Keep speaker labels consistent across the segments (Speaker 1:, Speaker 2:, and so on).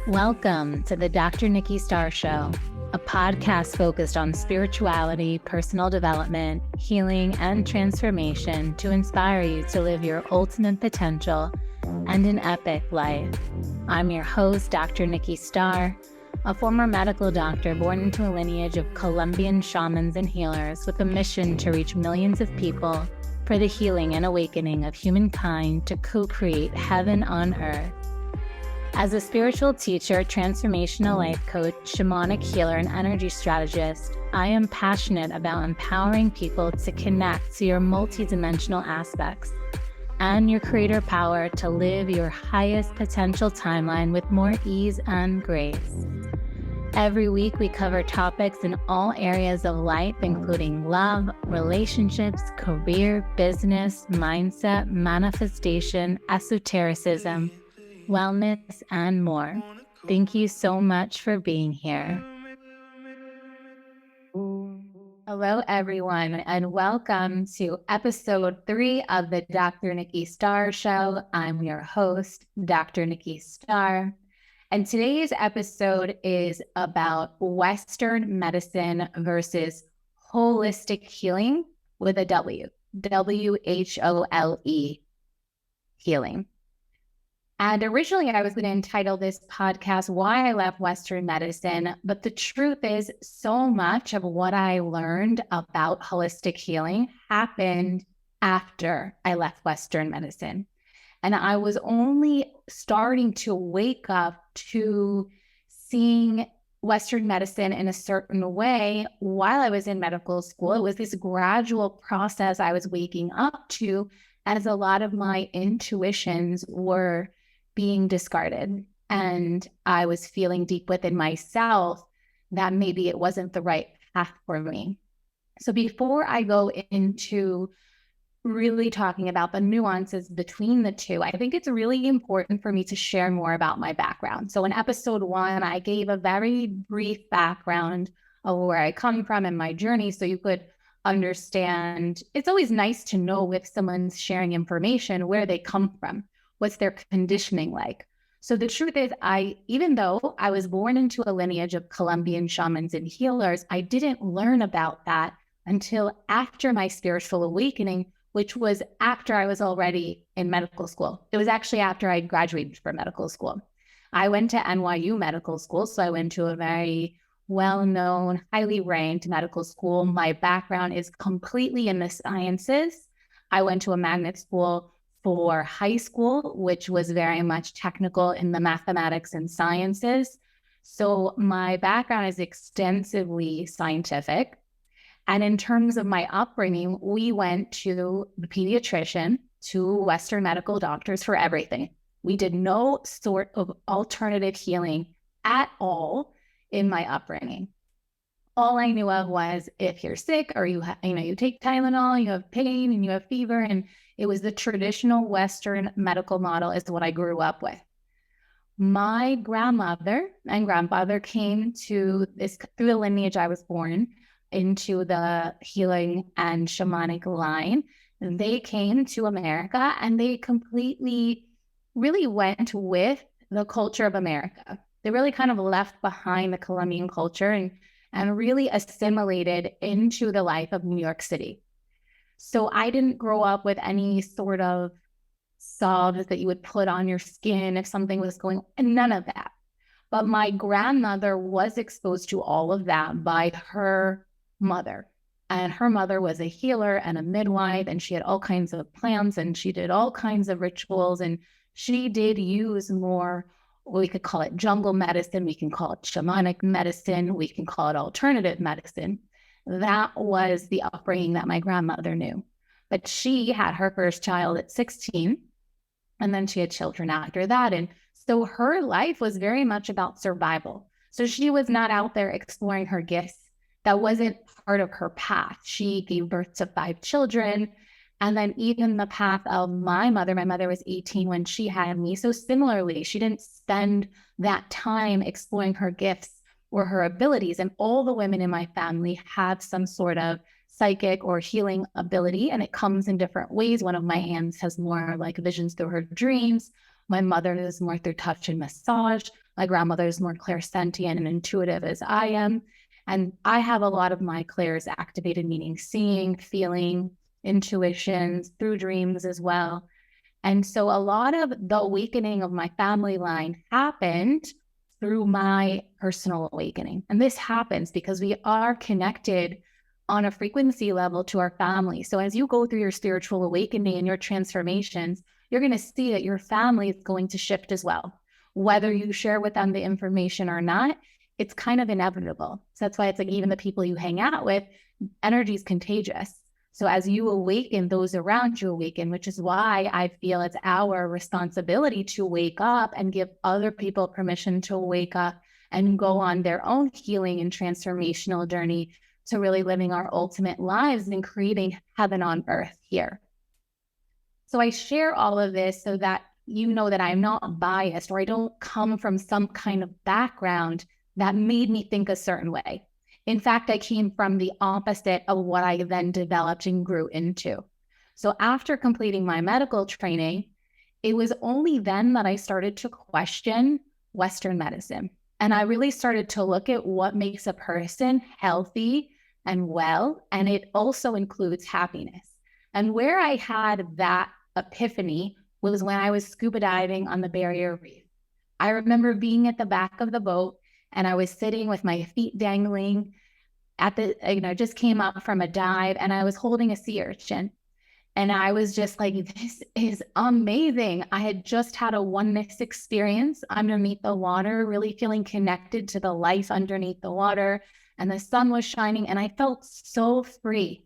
Speaker 1: Welcome to the Dr. Nikki Starr Show, a podcast focused on spirituality, personal development, healing, and transformation to inspire you to live your ultimate potential and an epic life. I'm your host, Dr. Nikki Starr, a former medical doctor born into a lineage of Colombian shamans and healers with a mission to reach millions of people for the healing and awakening of humankind to co-create heaven on earth. As a spiritual teacher, transformational life coach, shamanic healer, and energy strategist, I am passionate about empowering people to connect to your multidimensional aspects and your creator power to live your highest potential timeline with more ease and grace. Every week, we cover topics in all areas of life, including love, relationships, career, business, mindset, manifestation, esotericism, wellness, and more. Thank you so much for being here. Hello, everyone, and welcome to episode 3 of the Dr. Nikki Starr Show. I'm your host, Dr. Nikki Starr, and today's episode is about Western medicine versus holistic healing with a W, W-H-O-L-E, healing. And originally, I was going to entitle this podcast, Why I Left Western Medicine. But the truth is, so much of what I learned about holistic healing happened after I left Western medicine. And I was only starting to wake up to seeing Western medicine in a certain way while I was in medical school. It was this gradual process I was waking up to as a lot of my intuitions were being discarded. And I was feeling deep within myself that maybe it wasn't the right path for me. So before I go into really talking about the nuances between the two, I think it's really important for me to share more about my background. So in episode 1, I gave a very brief background of where I come from and my journey so you could understand. It's always nice to know if someone's sharing information, where they come from. What's their conditioning like? So the truth is, even though I was born into a lineage of Colombian shamans and healers, I didn't learn about that until after my spiritual awakening, which was after I was already in medical school. It was actually after I graduated from medical school. I went to NYU medical school, so I went to a very well-known, highly ranked medical school. My background is completely in the sciences. I went to a magnet school for high school, which was very much technical in the mathematics and sciences. So my background is extensively scientific. And in terms of my upbringing, we went to the pediatrician, to Western medical doctors for everything. We did no sort of alternative healing at all in my upbringing. All I knew of was if you're sick or you take Tylenol, you have pain and you have fever, and it was the traditional Western medical model is what I grew up with. My grandmother and grandfather came to this through the lineage I was born into the healing and shamanic line. They came to America and they completely really went with the culture of America. They really kind of left behind the Colombian culture and really assimilated into the life of New York City. So I didn't grow up with any sort of salves that you would put on your skin if something was going, none of that. But my grandmother was exposed to all of that by her mother. And her mother was a healer and a midwife, and she had all kinds of plants and she did all kinds of rituals. And she did use more, we could call it jungle medicine, we can call it shamanic medicine, we can call it alternative medicine. That was the upbringing that my grandmother knew. But she had her first child at 16, and then she had children after that. And so her life was very much about survival. So she was not out there exploring her gifts. That wasn't part of her path. She gave birth to 5 children. And then even the path of my mother was 18 when she had me. So similarly, she didn't spend that time exploring her gifts or her abilities. And all the women in my family have some sort of psychic or healing ability, and it comes in different ways. One of my aunts has more like visions through her dreams. My mother is more through touch and massage. My grandmother is more clairsentient and intuitive as I am. And I have a lot of my clairs activated, meaning seeing, feeling, intuitions through dreams as well. And so a lot of the awakening of my family line happened through my personal awakening. And this happens because we are connected on a frequency level to our family. So as you go through your spiritual awakening and your transformations, you're going to see that your family is going to shift as well. Whether you share with them the information or not, it's kind of inevitable. So that's why it's like even the people you hang out with, energy is contagious. So as you awaken, those around you awaken, which is why I feel it's our responsibility to wake up and give other people permission to wake up and go on their own healing and transformational journey to really living our ultimate lives and creating heaven on earth here. So I share all of this so that you know that I'm not biased, or I don't come from some kind of background that made me think a certain way. In fact, I came from the opposite of what I then developed and grew into. So after completing my medical training, it was only then that I started to question Western medicine. And I really started to look at what makes a person healthy and well, and it also includes happiness. And where I had that epiphany was when I was scuba diving on the Barrier Reef. I remember being at the back of the boat and I was sitting with my feet dangling at the, just came up from a dive and I was holding a sea urchin. And I was just like, this is amazing. I had just had a oneness experience underneath the water, really feeling connected to the life underneath the water. And the sun was shining and I felt so free.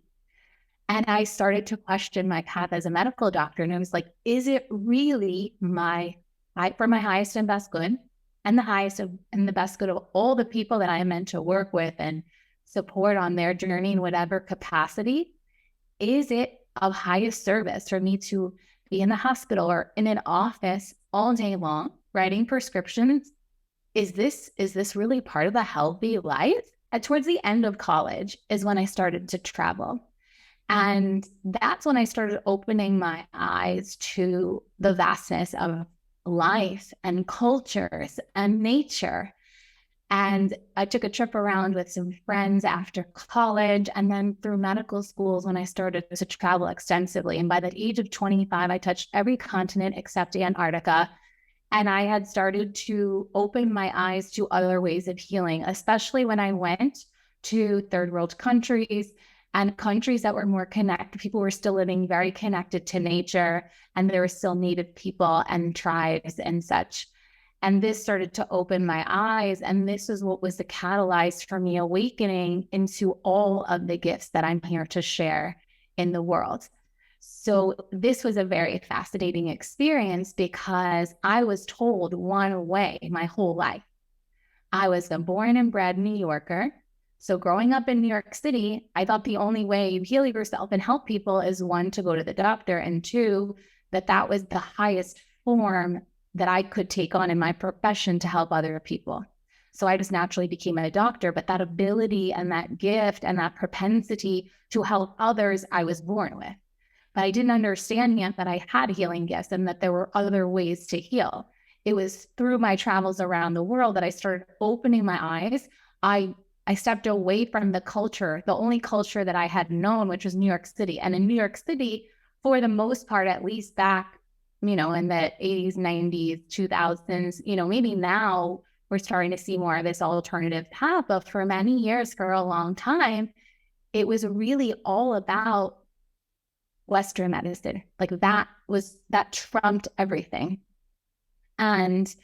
Speaker 1: And I started to question my path as a medical doctor. And I was like, is it really for my highest and best good, and the highest and the best good of all the people that I am meant to work with and support on their journey in whatever capacity? Is it of highest service for me to be in the hospital or in an office all day long writing prescriptions? Is this really part of a healthy life? And towards the end of college is when I started to travel. And that's when I started opening my eyes to the vastness of life and cultures and nature. And I took a trip around with some friends after college and then through medical schools when I started to travel extensively. And by the age of 25, I touched every continent except Antarctica. And I had started to open my eyes to other ways of healing, especially when I went to third world countries and countries that were more connected. People were still living very connected to nature, and there were still native people and tribes and such. And this started to open my eyes. And this is what was the catalyst for me awakening into all of the gifts that I'm here to share in the world. So this was a very fascinating experience because I was told one way my whole life. I was a born and bred New Yorker. So growing up in New York City, I thought the only way you heal yourself and help people is one, to go to the doctor, and two, that was the highest form that I could take on in my profession to help other people. So I just naturally became a doctor, but that ability and that gift and that propensity to help others, I was born with. But I didn't understand yet that I had healing gifts and that there were other ways to heal. It was through my travels around the world that I started opening my eyes. I stepped away from the culture, the only culture that I had known, which was New York City. And in New York City, for the most part, at least back, in the 80s, 90s, 2000s, maybe now we're starting to see more of this alternative path. But for many years, for a long time, it was really all about Western medicine. Like that trumped everything. And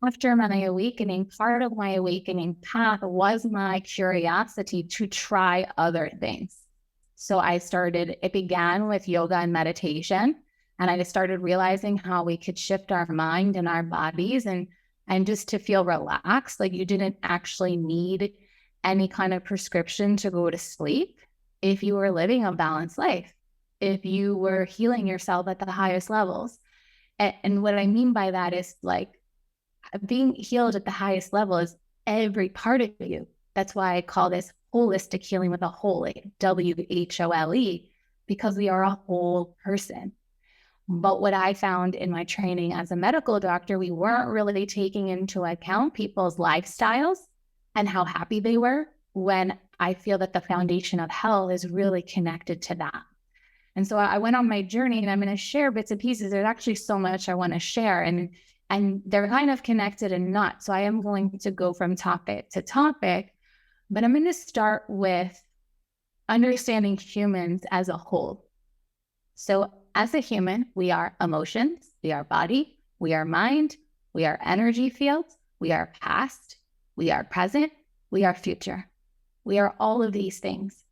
Speaker 1: after my awakening, part of my awakening path was my curiosity to try other things. So it began with yoga and meditation. And I started realizing how we could shift our mind and our bodies and just to feel relaxed. Like you didn't actually need any kind of prescription to go to sleep if you were living a balanced life, if you were healing yourself at the highest levels. And what I mean by that is like being healed at the highest level is every part of you. That's why I call this holistic healing with a whole, like WHOLE, because we are a whole person. But what I found in my training as a medical doctor, we weren't really taking into account people's lifestyles and how happy they were, when I feel that the foundation of health is really connected to that. And so I went on my journey, and I'm going to share bits and pieces. There's actually so much I want to share, and they're kind of connected and not. So I am going to go from topic to topic, but I'm going to start with understanding humans as a whole. So as a human, we are emotions, we are body, we are mind, we are energy fields, we are past, we are present, we are future. We are all of these things.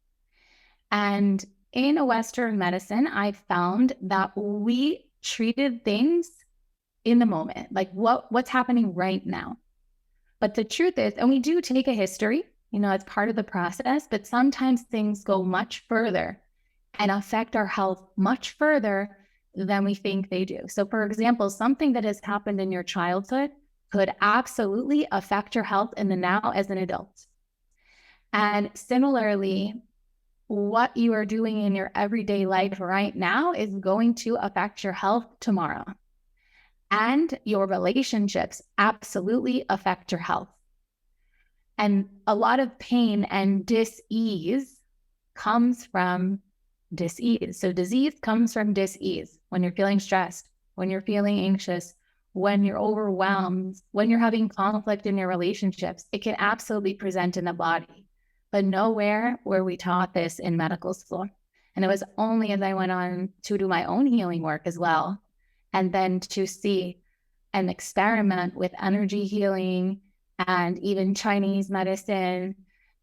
Speaker 1: And in Western medicine, I found that we treated things in the moment, like what's happening right now. But the truth is, and we do take a history, it's part of the process, but sometimes things go much further and affect our health much further than we think they do. So for example, something that has happened in your childhood could absolutely affect your health in the now as an adult. And similarly, what you are doing in your everyday life right now is going to affect your health tomorrow. And your relationships absolutely affect your health. And a lot of pain and dis-ease comes from dis-ease. So disease comes from dis-ease. When you're feeling stressed, when you're feeling anxious, when you're overwhelmed, when you're having conflict in your relationships, it can absolutely present in the body. But nowhere were we taught this in medical school. And it was only as I went on to do my own healing work as well, and then to see and experiment with energy healing and even Chinese medicine,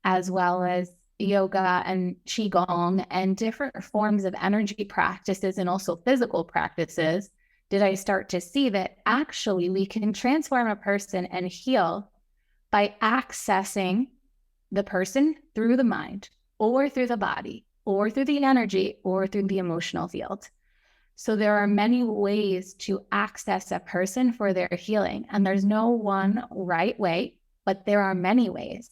Speaker 1: as well as yoga and qigong and different forms of energy practices and also physical practices, did I start to see that actually we can transform a person and heal by accessing the person through the mind or through the body or through the energy or through the emotional field. So there are many ways to access a person for their healing, and there's no one right way, but there are many ways.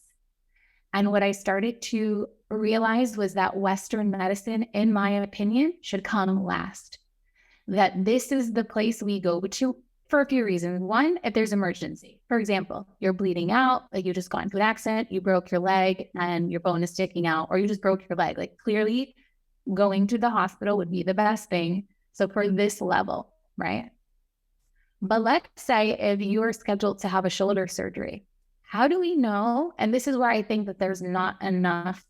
Speaker 1: And what I started to realize was that Western medicine, in my opinion, should come last. That this is the place we go to for a few reasons. One, if there's emergency. For example, you're bleeding out, like you just got into an accident, you broke your leg and your bone is sticking out, or you just broke your leg. Like clearly going to the hospital would be the best thing. So for this level, right? But let's say if you are scheduled to have a shoulder surgery, how do we know? And this is where I think that there's not enough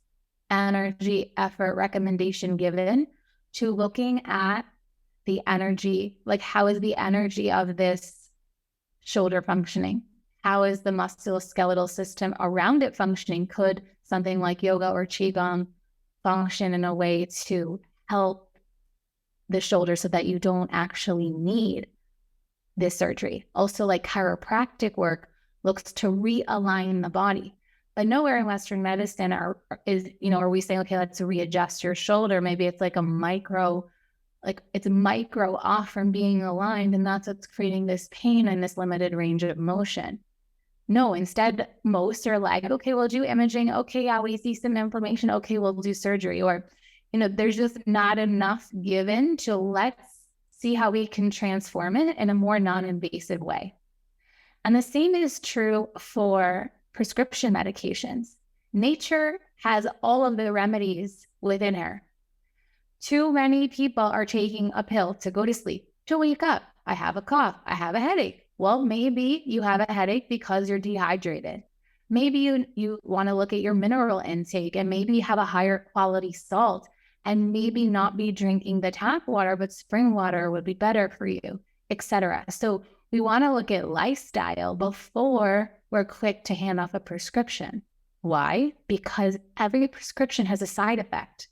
Speaker 1: energy, effort, recommendation given to looking at the energy, like how is the energy of this shoulder functioning? How is the musculoskeletal system around it functioning? Could something like yoga or qigong function in a way to help the shoulder so that you don't actually need this surgery? Also, like chiropractic work looks to realign the body. But nowhere in Western medicine are we saying, okay, let's readjust your shoulder. Maybe it's like it's micro off from being aligned, and that's what's creating this pain and this limited range of motion. No, instead, most are like, okay, we'll do imaging. Okay, yeah, we see some inflammation. Okay, we'll do surgery. Or, there's just not enough given to let's see how we can transform it in a more non-invasive way. And the same is true for prescription medications. Nature has all of the remedies within her. Too many people are taking a pill to go to sleep, to wake up. I have a cough. I have a headache. Well, maybe you have a headache because you're dehydrated. Maybe you want to look at your mineral intake, and maybe you have a higher quality salt, and maybe not be drinking the tap water, but spring water would be better for you, etc. So we want to look at lifestyle before we're quick to hand off a prescription. Why? Because every prescription has a side effect.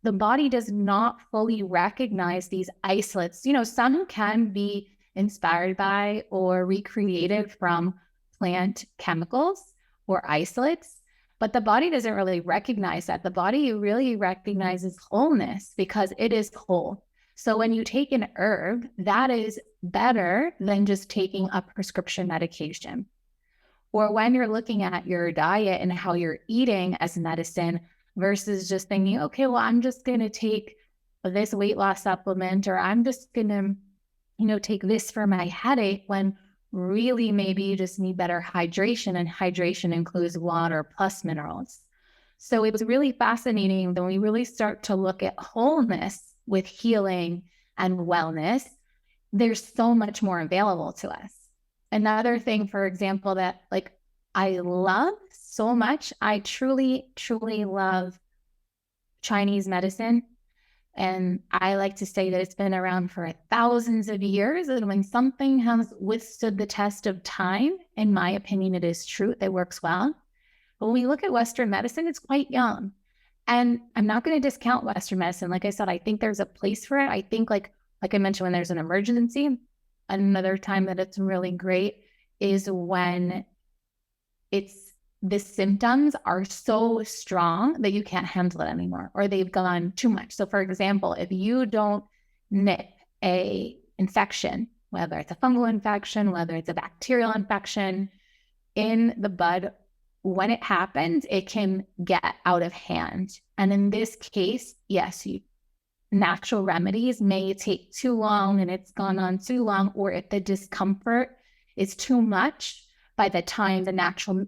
Speaker 1: The body does not fully recognize these isolates. Some can be inspired by or recreated from plant chemicals or isolates, but the body doesn't really recognize that. The body really recognizes wholeness because it is whole. So when you take an herb, that is better than just taking a prescription medication. Or when you're looking at your diet and how you're eating as medicine versus just thinking, okay, well, I'm just going to take this weight loss supplement, or I'm just going to, take this for my headache, when really maybe you just need better hydration, and hydration includes water plus minerals. So it was really fascinating when we really start to look at wholeness with healing and wellness. There's so much more available to us. Another thing, for example, that like I love so much, I truly, truly love Chinese medicine. And I like to say that it's been around for thousands of years. And when something has withstood the test of time, in my opinion, it is truth. It works well. But when we look at Western medicine, it's quite young. And I'm not going to discount Western medicine. Like I said, I think there's a place for it. I think like I mentioned, when there's an emergency, another time that it's really great is when the symptoms are so strong that you can't handle it anymore, or they've gone too much. So for example, if you don't nip a infection, whether it's a fungal infection, whether it's a bacterial infection in the bud, when it happens, it can get out of hand. And in this case, yes, natural remedies may take too long and it's gone on too long, or if the discomfort is too much by the time the natural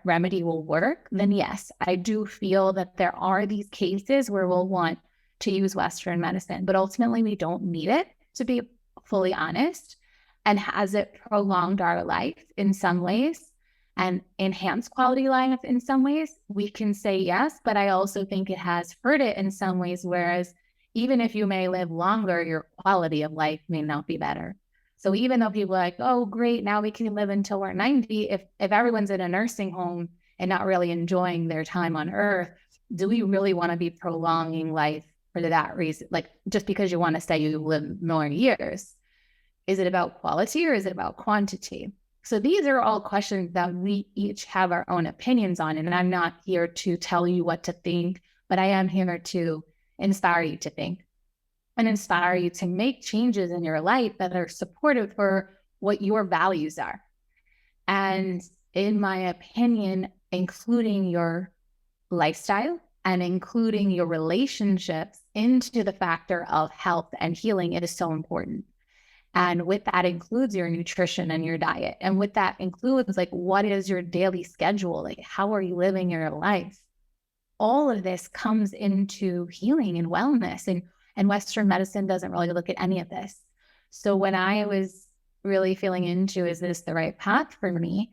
Speaker 1: remedy will work, then yes, I do feel that there are these cases where we'll want to use Western medicine, but ultimately we don't need it, to be fully honest. And has it prolonged our life in some ways and enhanced quality life in some ways? We can say yes, but I also think it has hurt it in some ways, whereas even if you may live longer, your quality of life may not be better. So even though people are like, oh, great, now we can live until we're 90, if everyone's in a nursing home and not really enjoying their time on earth, do we really want to be prolonging life for that reason? Like, just because you want to say you live more years, is it about quality or is it about quantity? So these are all questions that we each have our own opinions on. And I'm not here to tell you what to think, but I am here to inspire you to think and inspire you to make changes in your life that are supportive for what your values are. And in my opinion, including your lifestyle and including your relationships into the factor of health and healing, it is so important. And with that includes your nutrition and your diet. And with that includes like, what is your daily schedule? Like, how are you living your life? All of this comes into healing and wellness. And Western medicine doesn't really look at any of this. So when I was really feeling into, is this the right path for me?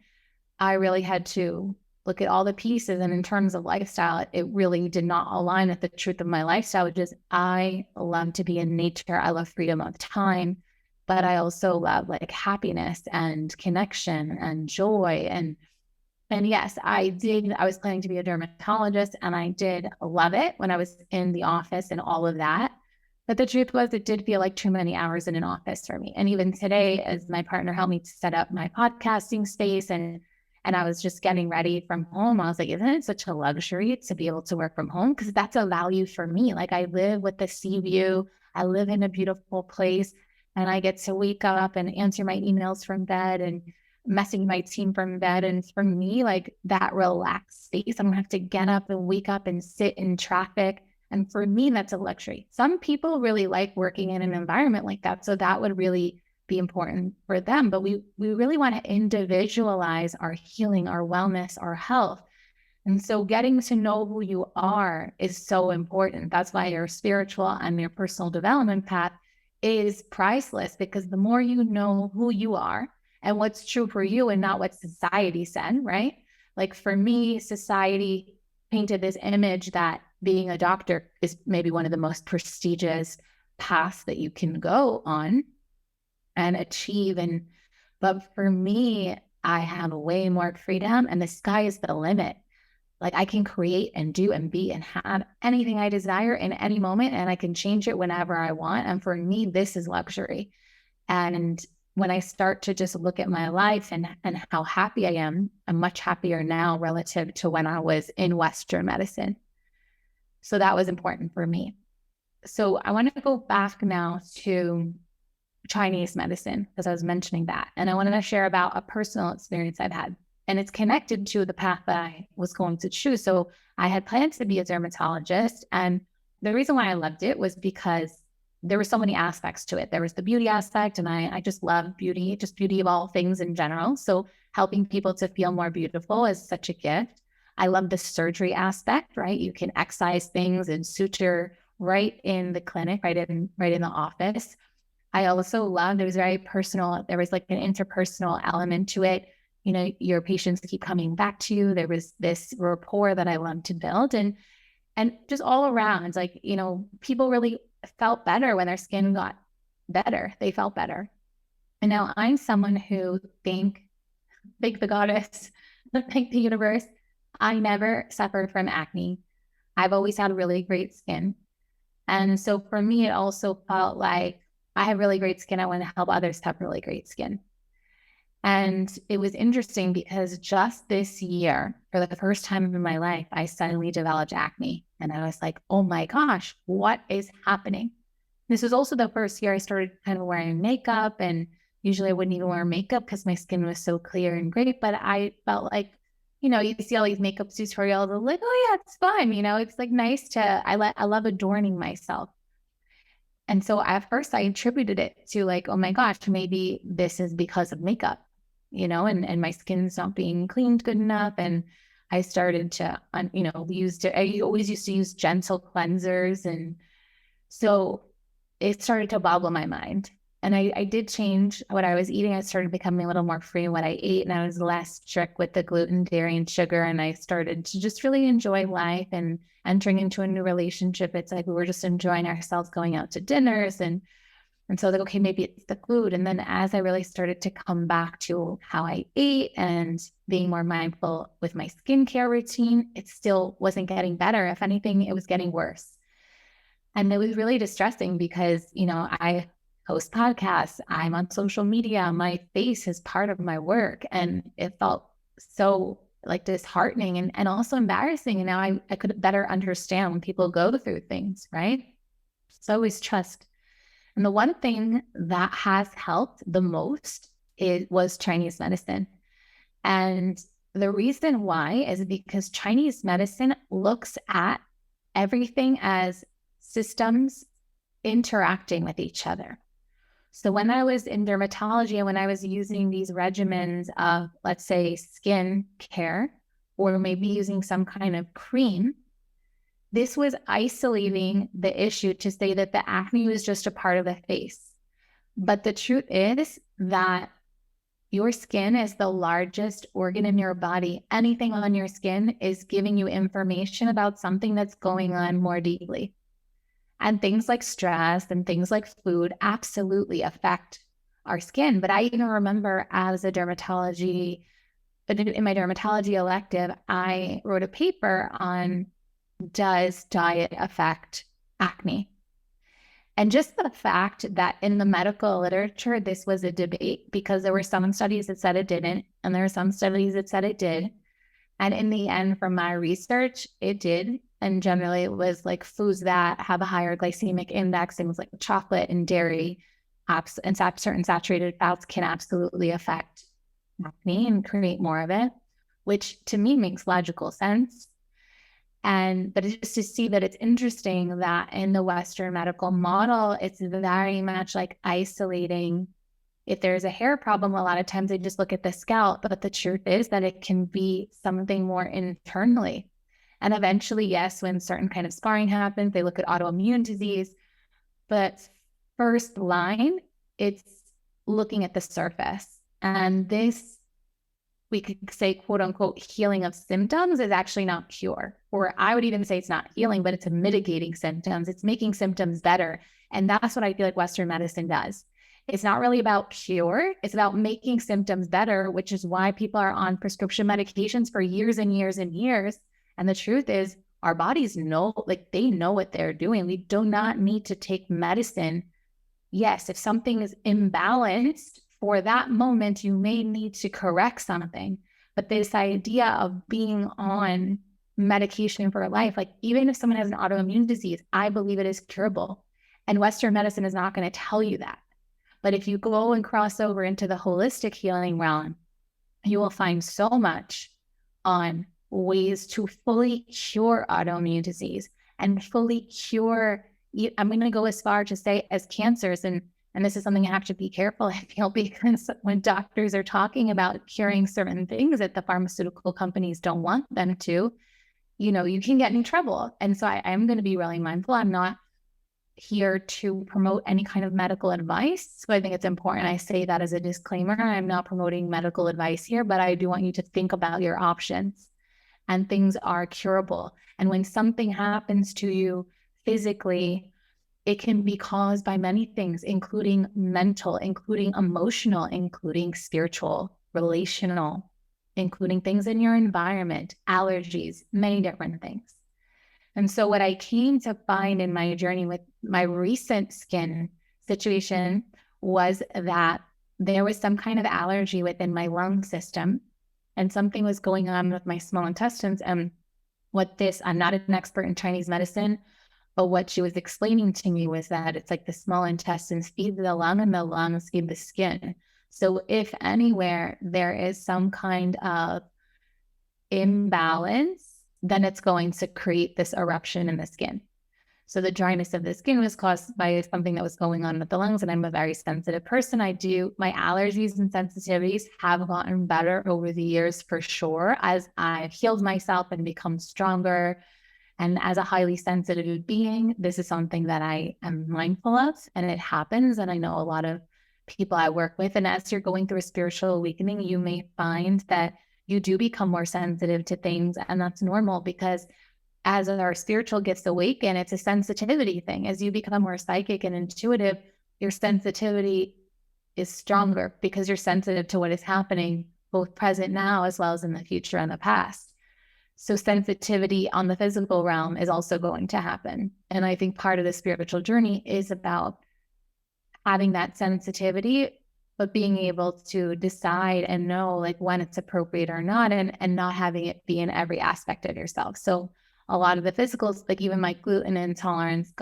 Speaker 1: I really had to look at all the pieces. And in terms of lifestyle, it really did not align with the truth of my lifestyle, which is I love to be in nature. I love freedom of time, but I also love like happiness and connection and joy. And yes, I was planning to be a dermatologist, and I did love it when I was in the office and all of that. But the truth was, it did feel like too many hours in an office for me. And even today, as my partner helped me to set up my podcasting space and I was just getting ready from home, I was like, isn't it such a luxury to be able to work from home? Because that's a value for me. Like, I live with the sea view. I live in a beautiful place, and I get to wake up and answer my emails from bed and messaging my team from bed. And for me, like, that relaxed space, I don't have to get up and wake up and sit in traffic. And for me, that's a luxury. Some people really like working in an environment like that. So that would really be important for them. But we really want to individualize our healing, our wellness, our health. And so getting to know who you are is so important. That's why your spiritual and your personal development path is priceless, because the more you know who you are and what's true for you and not what society said, right? Like, for me, society painted this image that being a doctor is maybe one of the most prestigious paths that you can go on and achieve. But for me, I have way more freedom, and the sky is the limit. Like, I can create and do and be and have anything I desire in any moment, and I can change it whenever I want. And for me, this is luxury. And when I start to just look at my life and how happy I am, I'm much happier now relative to when I was in Western medicine. So that was important for me. So I want to go back now to Chinese medicine, because I was mentioning that. And I wanted to share about a personal experience I've had. And it's connected to the path that I was going to choose. So I had planned to be a dermatologist. And the reason why I loved it was because there were so many aspects to it. There was the beauty aspect, and I just love beauty, just beauty of all things in general. So helping people to feel more beautiful is such a gift. I love the surgery aspect, right? You can excise things and suture right in the clinic, right in the office. I also loved, it was very personal. There was like an interpersonal element to it. You know, your patients keep coming back to you. There was this rapport that I loved to build, and just all around, like, you know, people really felt better when their skin got better. They felt better. And now I'm someone who thank the goddess, thank the universe, I never suffered from acne. I've always had really great skin. And so for me, it also felt like I have really great skin. I want to help others have really great skin. And it was interesting because just this year, for the first time in my life, I suddenly developed acne. And I was like, oh my gosh, what is happening? This was also the first year I started kind of wearing makeup. And usually I wouldn't even wear makeup because my skin was so clear and great. But I felt like, you know, you see all these makeup tutorials, like, oh yeah, it's fun. You know, it's like nice to, I love adorning myself. And so at first I attributed it to like, oh my gosh, maybe this is because of makeup, you know, and my skin's not being cleaned good enough. And I started to, you know, I always used to use gentle cleansers. And so it started to boggle my mind. And I did change what I was eating. I started becoming a little more free in what I ate, and I was less strict with the gluten, dairy, and sugar. And I started to just really enjoy life and entering into a new relationship. It's like we were just enjoying ourselves, going out to dinners. And so like, okay, maybe it's the food. And then as I really started to come back to how I ate and being more mindful with my skincare routine, it still wasn't getting better. If anything, it was getting worse. And it was really distressing because, you know, I host podcasts, I'm on social media, my face is part of my work. And it felt so like disheartening and also embarrassing. And now I could better understand when people go through things, right? So always trust. And the one thing that has helped the most was Chinese medicine. And the reason why is because Chinese medicine looks at everything as systems interacting with each other. So when I was in dermatology and when I was using these regimens of, let's say, skin care, or maybe using some kind of cream, this was isolating the issue to say that the acne was just a part of the face. But the truth is that your skin is the largest organ in your body. Anything on your skin is giving you information about something that's going on more deeply. And things like stress and things like food absolutely affect our skin. But I even remember as in my dermatology elective, I wrote a paper on, does diet affect acne? And just the fact that in the medical literature, this was a debate, because there were some studies that said it didn't, and there were some studies that said it did. And in the end, from my research, it did. And generally, it was like foods that have a higher glycemic index, things like chocolate and dairy, and certain saturated fats can absolutely affect acne and create more of it, which to me makes logical sense. But it's just to see that it's interesting that in the Western medical model, it's very much like isolating. If there's a hair problem, a lot of times they just look at the scalp, but the truth is that it can be something more internally. And eventually, yes, when certain kind of scarring happens, they look at autoimmune disease. But first line, it's looking at the surface. And this, we could say, quote unquote, healing of symptoms is actually not cure. Or I would even say it's not healing, but it's mitigating symptoms. It's making symptoms better. And that's what I feel like Western medicine does. It's not really about cure. It's about making symptoms better, which is why people are on prescription medications for years and years and years. And the truth is, our bodies know, like they know what they're doing. We do not need to take medicine. Yes, if something is imbalanced for that moment, you may need to correct something. But this idea of being on medication for life, like even if someone has an autoimmune disease, I believe it is curable. And Western medicine is not going to tell you that. But if you go and cross over into the holistic healing realm, you will find so much on ways to fully cure autoimmune disease and fully cure, I'm going to go as far to say, as cancers. And this is something I have to be careful, I feel, because when doctors are talking about curing certain things that the pharmaceutical companies don't want them to, you can get in trouble. And so I'm going to be really mindful. I'm not here to promote any kind of medical advice. So I think it's important I say that as a disclaimer. I'm not promoting medical advice here, but I do want you to think about your options, and things are curable. And when something happens to you physically, it can be caused by many things, including mental, including emotional, including spiritual, relational, including things in your environment, allergies, many different things. And so what I came to find in my journey with my recent skin situation was that there was some kind of allergy within my lung system, and something was going on with my small intestines. And I'm not an expert in Chinese medicine, but what she was explaining to me was that it's like the small intestines feed the lung and the lungs feed the skin. So if anywhere there is some kind of imbalance, then it's going to create this eruption in the skin. So the dryness of the skin was caused by something that was going on with the lungs. And I'm a very sensitive person. My allergies and sensitivities have gotten better over the years for sure, as I've healed myself and become stronger. And as a highly sensitive being, this is something that I am mindful of, and it happens. And I know a lot of people I work with, and as you're going through a spiritual awakening, you may find that you do become more sensitive to things. And that's normal, because as our spiritual gifts awaken, it's a sensitivity thing. As you become more psychic and intuitive, your sensitivity is stronger because you're sensitive to what is happening, both present now as well as in the future and the past. So sensitivity on the physical realm is also going to happen. And I think part of the spiritual journey is about having that sensitivity, but being able to decide and know like when it's appropriate or not, and not having it be in every aspect of yourself. So a lot of the physicals, like even my gluten intolerance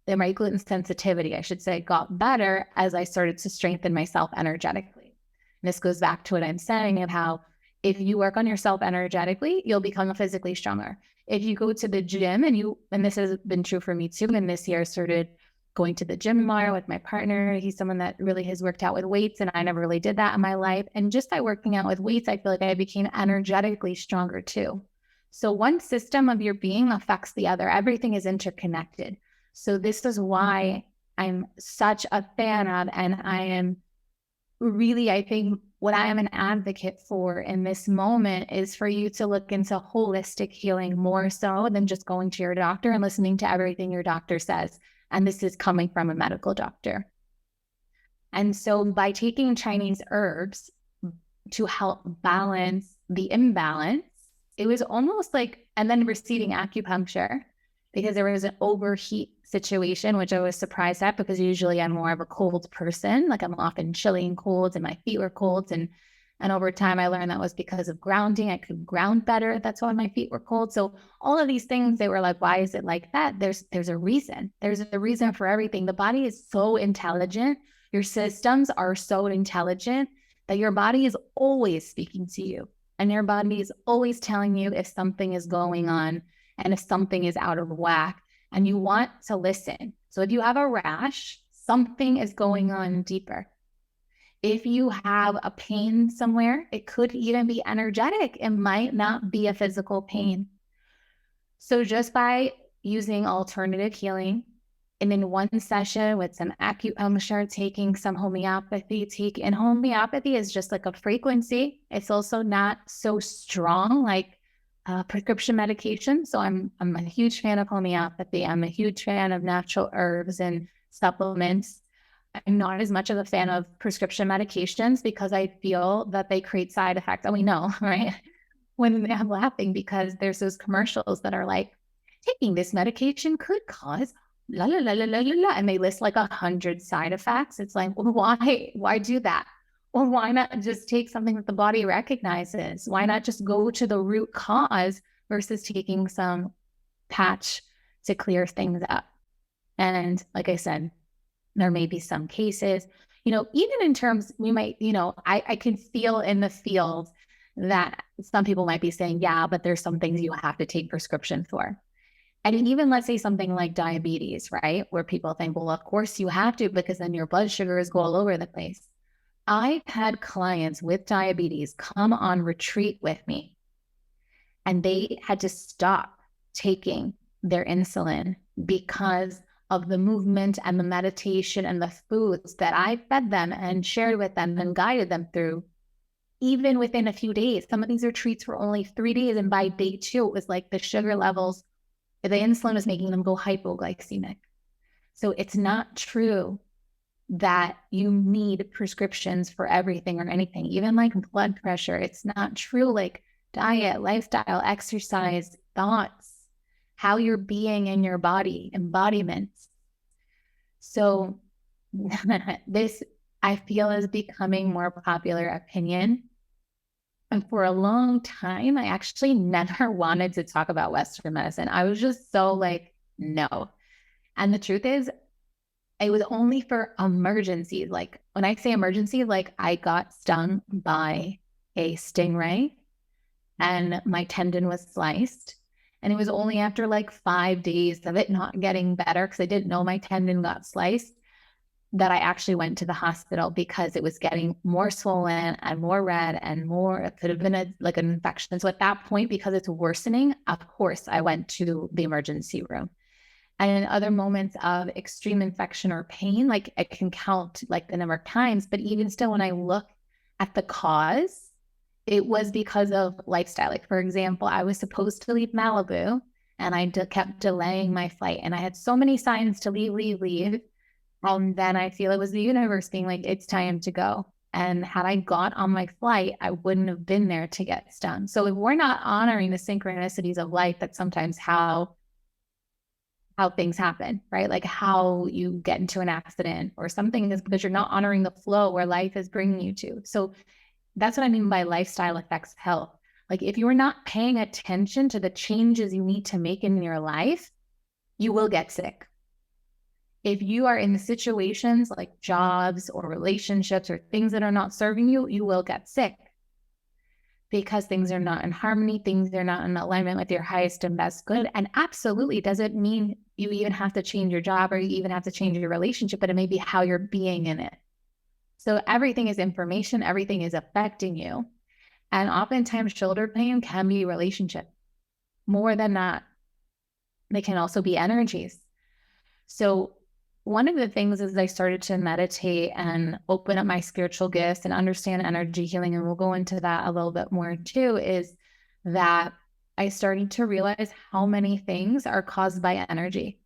Speaker 1: my gluten sensitivity, I should say, got better as I started to strengthen myself energetically. And this goes back to what I'm saying of how if you work on yourself energetically, you'll become physically stronger. If you go to the gym and this has been true for me too, and this year I started going to the gym more with my partner. He's someone that really has worked out with weights, and I never really did that in my life. And just by working out with weights, I feel like I became energetically stronger too. So one system of your being affects the other. Everything is interconnected. So this is why I'm such a fan of, and I am really, I think what I am an advocate for in this moment is for you to look into holistic healing more so than just going to your doctor and listening to everything your doctor says. And this is coming from a medical doctor. And so by taking Chinese herbs to help balance the imbalance, it was almost like, and then receiving acupuncture, because there was an overheat situation, which I was surprised at, because usually I'm more of a cold person. Like I'm often chilly and cold, and my feet were cold. And over time, I learned that was because of grounding. I could ground better. That's why my feet were cold. So all of these things, they were like, why is it like that? There's a reason. There's a reason for everything. The body is so intelligent. Your systems are so intelligent that your body is always speaking to you. And your body is always telling you if something is going on and if something is out of whack, and you want to listen. So if you have a rash, something is going on deeper. If you have a pain somewhere, it could even be energetic. It might not be a physical pain. So just by using alternative healing, and in one session with some acupuncture, taking some homeopathy, and homeopathy is just like a frequency. It's also not so strong like prescription medication. So I'm a huge fan of homeopathy. I'm a huge fan of natural herbs and supplements. I'm not as much of a fan of prescription medications because I feel that they create side effects. And we know, right? When I'm laughing because there's those commercials that are like, taking this medication could cause la la la la la la, and they list like 100 side effects. It's like, well, why do that? Or why not just take something that the body recognizes? Why not just go to the root cause versus taking some patch to clear things up? And like I said, there may be some cases, even in terms, we might, I can feel in the field that some people might be saying, yeah, but there's some things you have to take prescription for. And even let's say something like diabetes, right? Where people think, well, of course you have to, because then your blood sugars go all over the place. I've had clients with diabetes come on retreat with me, and they had to stop taking their insulin because of the movement and the meditation and the foods that I fed them and shared with them and guided them through, even within a few days. Some of these retreats were only 3 days. And by day 2, it was like the sugar levels, the insulin was making them go hypoglycemic. So it's not true that you need prescriptions for everything or anything, even like blood pressure. It's not true. Like diet, lifestyle, exercise, thoughts, how you're being in your body, embodiments. So this, I feel, is becoming more popular opinion. And for a long time, I actually never wanted to talk about Western medicine. I was just so like, no. And the truth is, it was only for emergencies. Like when I say emergency, like I got stung by a stingray and my tendon was sliced. And it was only after like 5 days of it not getting better, because I didn't know my tendon got sliced, that I actually went to the hospital, because it was getting more swollen and more red and more, it could have been like an infection. So at that point, because it's worsening, of course, I went to the emergency room. And in other moments of extreme infection or pain, like I can count like the number of times, but even still, when I look at the cause, it was because of lifestyle. Like, for example, I was supposed to leave Malibu and I kept delaying my flight, and I had so many signs to leave. And then I feel it was the universe being like, it's time to go. And had I got on my flight, I wouldn't have been there to get stung. So if we're not honoring the synchronicities of life, that's sometimes how things happen, right? Like how you get into an accident or something, is because you're not honoring the flow where life is bringing you to. So that's what I mean by lifestyle affects health. Like if you're not paying attention to the changes you need to make in your life, you will get sick. If you are in situations like jobs or relationships or things that are not serving you, you will get sick, because things are not in harmony, things are not in alignment with your highest and best good. And absolutely doesn't mean you even have to change your job or you even have to change your relationship, but it may be how you're being in it. So everything is information, everything is affecting you. And oftentimes shoulder pain can be relationship. More than that, they can also be energies. So one of the things is I started to meditate and open up my spiritual gifts and understand energy healing, and we'll go into that a little bit more too, is that I started to realize how many things are caused by energy.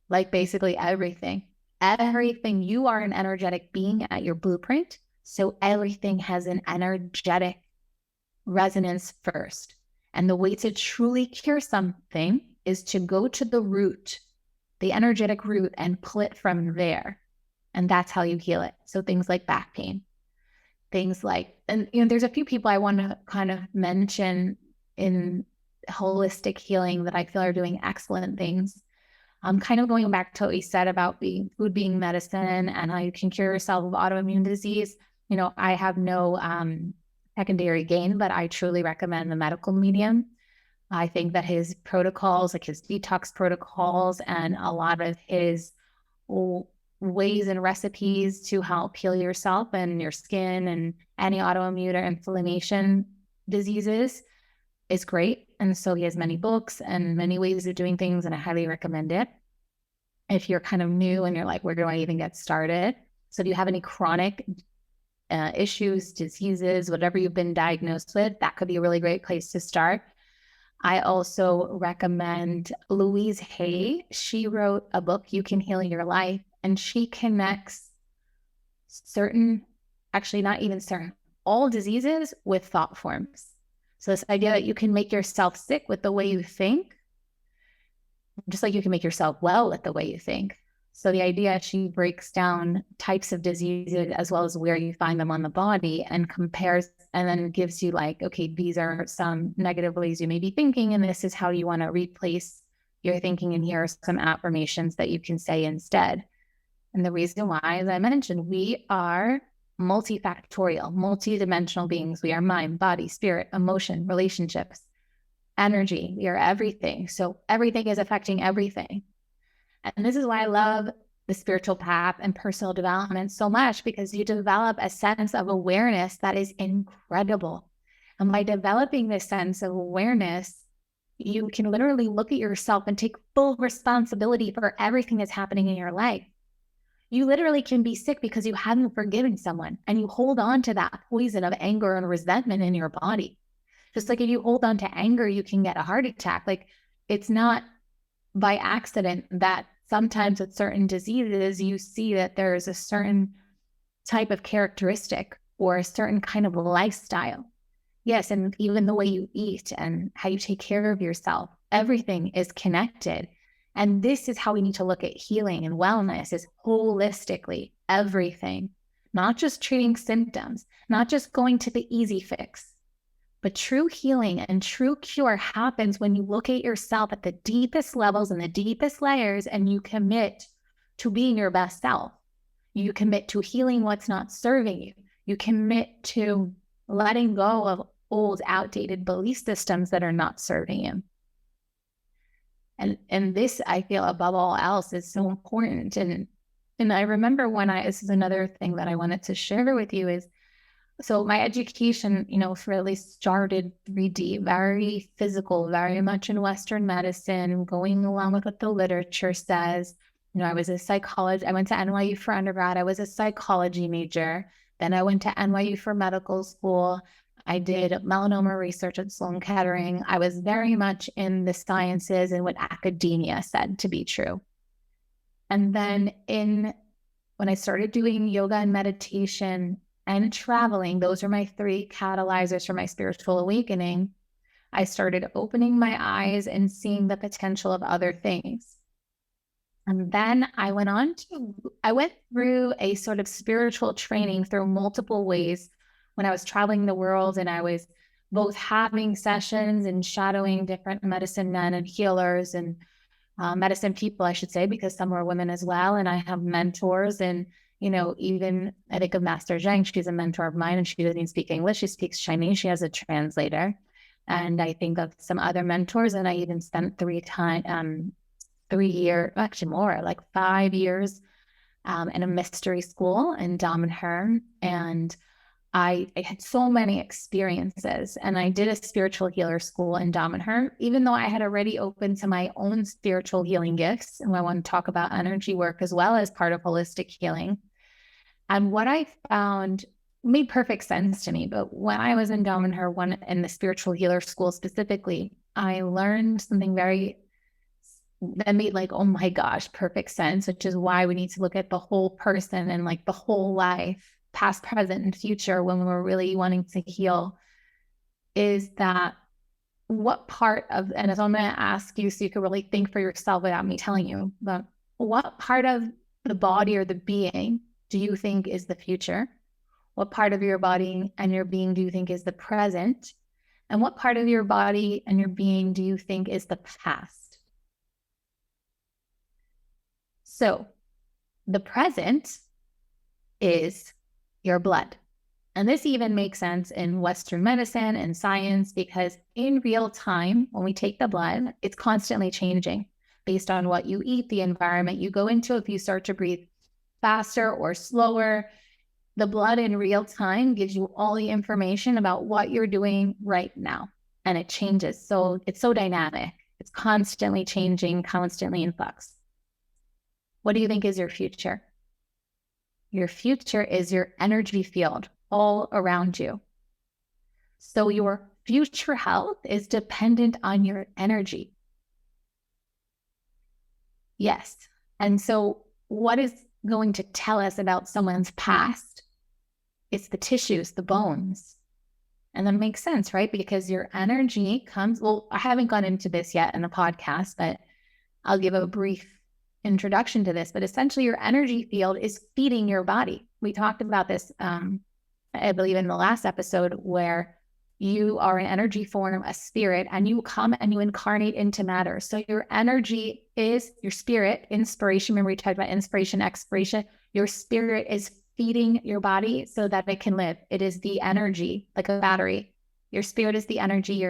Speaker 1: Like basically everything. Everything. You are an energetic being at your blueprint. So everything has an energetic resonance first. And the way to truly cure something is to go to the root, the energetic root, and pull it from there. And that's how you heal it. So things like back pain, things like, and there's a few people I want to kind of mention in holistic healing that I feel are doing excellent things. I'm kind of going back to what we said about food being medicine and how you can cure yourself of autoimmune disease. I have no secondary gain, but I truly recommend the medical medium. I think that his protocols, like his detox protocols and a lot of his ways and recipes to help heal yourself and your skin and any autoimmune or inflammation diseases is great. And so he has many books and many ways of doing things, and I highly recommend it. If you're kind of new and you're like, where do I even get started? So if you have any chronic issues, diseases, whatever you've been diagnosed with, that could be a really great place to start. I also recommend Louise Hay. She wrote a book, You Can Heal Your Life, and she connects all diseases with thought forms. So this idea that you can make yourself sick with the way you think, just like you can make yourself well with the way you think. So the idea, she breaks down types of diseases as well as where you find them on the body and compares, and then gives you like, okay, these are some negative ways you may be thinking, and this is how you want to replace your thinking, and here are some affirmations that you can say instead. And the reason why, as I mentioned, we are multifactorial, multidimensional beings. We are mind, body, spirit, emotion, relationships, energy. We are everything. So everything is affecting everything. And this is why I love the spiritual path and personal development so much, because you develop a sense of awareness that is incredible. And by developing this sense of awareness, you can literally look at yourself and take full responsibility for everything that's happening in your life. You literally can be sick because you haven't forgiven someone, and you hold on to that poison of anger and resentment in your body. Just like if you hold on to anger, you can get a heart attack. Like, it's not by accident that sometimes with certain diseases, you see that there is a certain type of characteristic or a certain kind of lifestyle. Yes, and even the way you eat and how you take care of yourself, everything is connected. And this is how we need to look at healing and wellness, is holistically everything, not just treating symptoms, not just going to the easy fix. But true healing and true cure happens when you look at yourself at the deepest levels and the deepest layers, and you commit to being your best self. You commit to healing what's not serving you. You commit to letting go of old, outdated belief systems that are not serving you. And this, I feel, above all else, is so important. And I remember this is another thing that I wanted to share with you is, so my education, really started 3D, very physical, very much in Western medicine, going along with what the literature says. I was a psychologist. I went to NYU for undergrad. I was a psychology major. Then I went to NYU for medical school. I did melanoma research at Sloan Kettering. I was very much in the sciences and what academia said to be true. And then when I started doing yoga and meditation and traveling, those are my 3 catalyzers for my spiritual awakening, I started opening my eyes and seeing the potential of other things. And then I went through a sort of spiritual training through multiple ways when I was traveling the world, and I was both having sessions and shadowing different medicine men and healers and medicine people, I should say, because some were women as well. And I have mentors, and even I think of Master Zhang, she's a mentor of mine, and she doesn't even speak English. She speaks Chinese. She has a translator. And I think of some other mentors, and I even spent 3 years, actually more, like 5 years in a mystery school in Damanhur. And I had so many experiences, and I did a spiritual healer school in Damanhur, even though I had already opened to my own spiritual healing gifts. And I want to talk about energy work as well as part of holistic healing. And what I found made perfect sense to me. But when I was in Damanhur, in the spiritual healer school specifically, I learned something that made oh my gosh, perfect sense, which is why we need to look at the whole person and the whole life, past, present, and future, when we're really wanting to heal, is that what part of, and as I'm going to ask you so you can really think for yourself without me telling you, but what part of the body or the being do you think is the future? What part of your body and your being do you think is the present? And what part of your body and your being do you think is the past? So the present is your blood. And this even makes sense in Western medicine and science, because in real time, when we take the blood, it's constantly changing based on what you eat, the environment you go into. If you start to breathe faster or slower, the blood in real time gives you all the information about what you're doing right now. And it changes. So it's so dynamic. It's constantly changing, constantly in flux. What do you think is your future? Your future is your energy field all around you. So your future health is dependent on your energy. Yes. And so what is going to tell us about someone's past? It's the tissues, the bones. And that makes sense, right? Because your energy comes, I haven't gone into this yet in the podcast, but I'll give a brief introduction to this. But essentially, your energy field is feeding your body. We talked about this, I believe, in the last episode, where You are an energy form, a spirit, and you come and you incarnate into matter. So your energy is your spirit, inspiration. Remember we talked about inspiration, expiration. Your spirit is feeding your body so that it can live. It is the energy, like a battery. Your spirit is the energy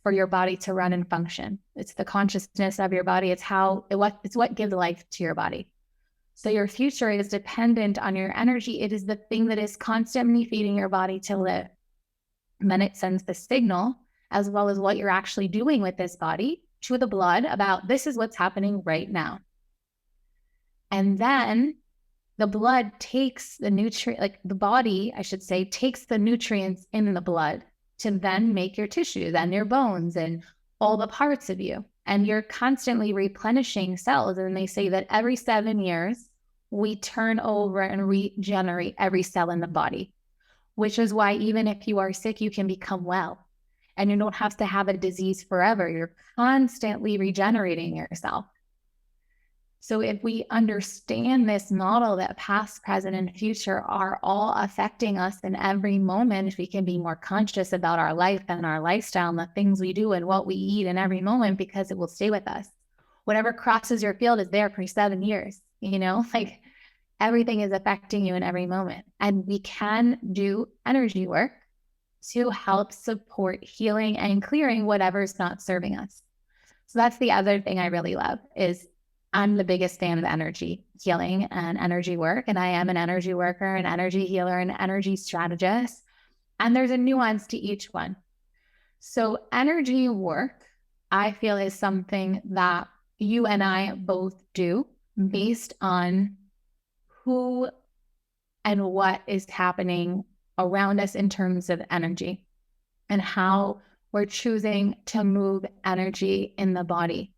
Speaker 1: for your body to run and function. It's the consciousness of your body. It's what gives life to your body. So your future is dependent on your energy. It is the thing that is constantly feeding your body to live. And then it sends the signal, as well as what you're actually doing with this body, to the blood about this is what's happening right now. And then the blood takes the nutrient, like the body, I should say, takes the nutrients in the blood to then make your tissues and your bones and all the parts of you. And you're constantly replenishing cells. And they say that every 7 years, we turn over and regenerate every cell in the body, which is why even if you are sick, you can become well. And you don't have to have a disease forever. You're constantly regenerating yourself. So if we understand this model that past, present, and future are all affecting us in every moment, we can be more conscious about our life and our lifestyle and the things we do and what we eat in every moment, because it will stay with us. Whatever crosses your field is there for 7 years, like everything is affecting you in every moment. And we can do energy work to help support healing and clearing whatever's not serving us. So that's the other thing I really love is I'm the biggest fan of energy healing and energy work. And I am an energy worker, an energy healer, an energy strategist. And there's a nuance to each one. So energy work, I feel, is something that you and I both do based on who and what is happening around us in terms of energy and how we're choosing to move energy in the body.